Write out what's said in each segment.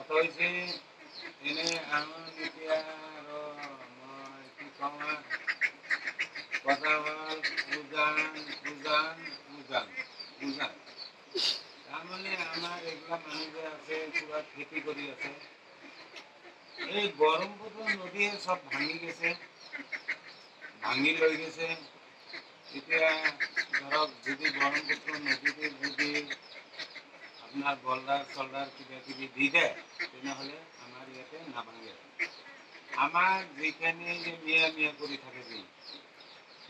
কথা হৈছে এনে আমাৰ এতিয়া আৰু মই কি কওঁ কথা হ'ল উজান তাৰমানে আমাৰ এইবিলাক মানুহ যে আছে কিবা খেতি কৰি আছে এই ব্ৰহ্মপুত্ৰ নদীয়ে চব ভাঙি গেছে ভাঙি লৈ গেছে এতিয়া ধৰক যদি ব্ৰহ্মপুত্ৰ নদীতে যদি আপনার বলদার কিবা কিবি দি দেয় তেনেহলে আমার ইয়াতে নাভাঙে আমার যেখানে যে মিয়া করে থাকে যে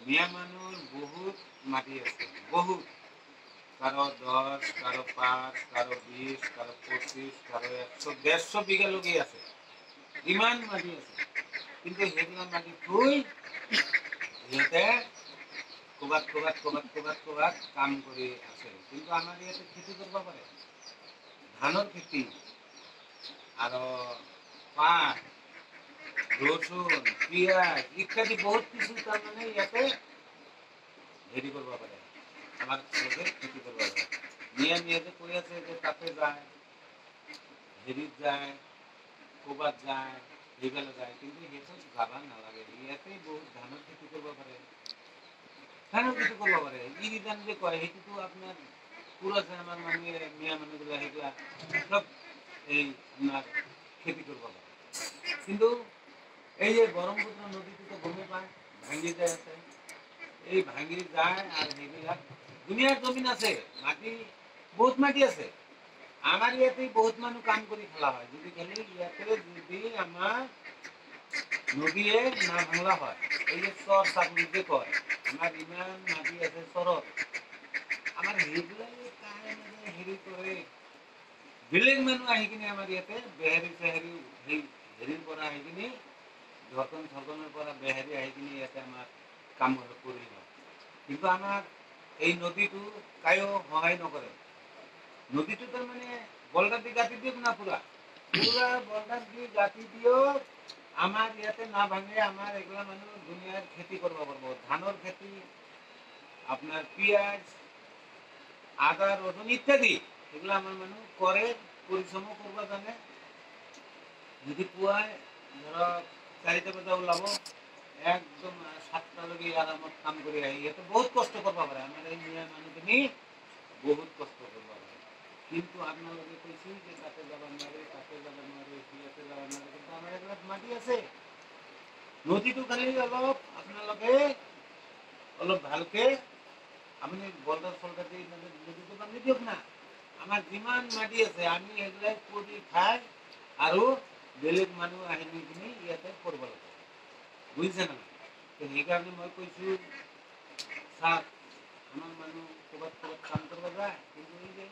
মিয়া মানুষ বহুত মাটি আছে বহুত কারো 10 কারো 5 কারো 20 কারো 25 কারো 100 150 বিঘা লোকই আছে ইমান মাটি আছে কিন্তু সেগুলা মাটি থুই সিহঁতে ক'ৰবাত কাম কৰি আছে কিন্তু আমাৰ ইয়াতে খেতি কৰিব পাৰে ধানৰ খেতি আৰু পাট ৰসুন পিঁয়াজ ইত্যাদি বহুত কিছু তাৰমানে ইয়াতে হেৰি কৰিব পাৰে আমাৰ খেতি কৰিব পাৰে মিয়া যে কৈ আছে যে তাতে যায় হেৰিত যায় ক'ৰবাত যায় সেইফালে যায় কিন্তু সেইটো যাব নালাগে ইয়াতে বহুত ধানৰ খেতি কৰিব পাৰে ধানৰ খেতি কৰিব পাৰে ই ধান যে কয় সেইটোতো আপোনাৰ পুৰা আছে আমাৰ মানুহে মিয়া মানুহবিলাক সেইবিলাক চব এই আপোনাৰ খেতি কৰিব পাৰে কিন্তু এই যে ব্ৰহ্মপুত্ৰ নদীটোতো গমেই পায় ভাঙি যায় আছে এই ভাঙি যায় আৰু সেইবিলাক দুনিয়াৰ জমিন আছে মাটি বহুত মাটি আছে আমাৰ ইয়াতে বহুত মানুহ কাম কৰি খেলা হয় যদি খালি ইয়াতে যদি আমাৰ নদীয়ে না ভাঙলা হয় এই যে চৰ চাকৰি যে কয় আমাৰ ইমান মাটি আছে চৰত আমাৰ সেইবিলাকে কাহে মানে হেৰি কৰে বেলেগ মানুহ আহি কিনে আমাৰ ইয়াতে বেহাৰী চেহাৰী হেৰিৰ পৰা আহি কিনে ধৰ্কনৰ পৰা বেহাৰী আহি কিনে ইয়াতে আমাৰ কাম কৰি লয় কিন্তু আমাৰ এই নদীটো কায়ো সহায় নকৰে নদীটো তাৰমানে বলদাৰ দি গাঁঠি দিয়ক না পুৰা বলদাৰ দি গাঁঠি দিয়ক আমাৰ ইয়াতে না ভাঙে আমাৰ এগুলা মানুহ দুনিয়ার খেতি করব পারবো ধানের খেতি আপনার পিঁয়াজ আদা রসুন ইত্যাদি এগুলো আমার মানুষ করে পরিশ্রম করবা জানে যদি পুয়ায় ধরক 4টা বাজে ওলাব একদম 7টা লগে আরামত কাম করে আহি ইয়াতে বহুত কষ্ট করবা পারে আমার এই মিয়া মানুহখিনি বহুত কষ্ট করবা পারে কিন্তু আপনাদের কইছি যে তাতে যাবার নারে ইয়াতে যাবার নারে কিন্তু আমার এগুলো মাটি আছে নদীটো খালি অলপ আপোনালোকে অলপ ভালকে আপনি বলদার ফলদার দিয়ে নদীটো বান্ধি দিয়ক না আমার যিমান মাটি আছে আমি এগুলাই কৰি খাই আৰু বেলেগ মানুহ আহি নি কিনি ইয়াতে কৰিব লাগে বুজিছে না সেইকাৰণে মই কৈছো চাওক আমাৰ মানুহ ক'ৰবাত কাম কৰিব যায় কিন্তু এই যে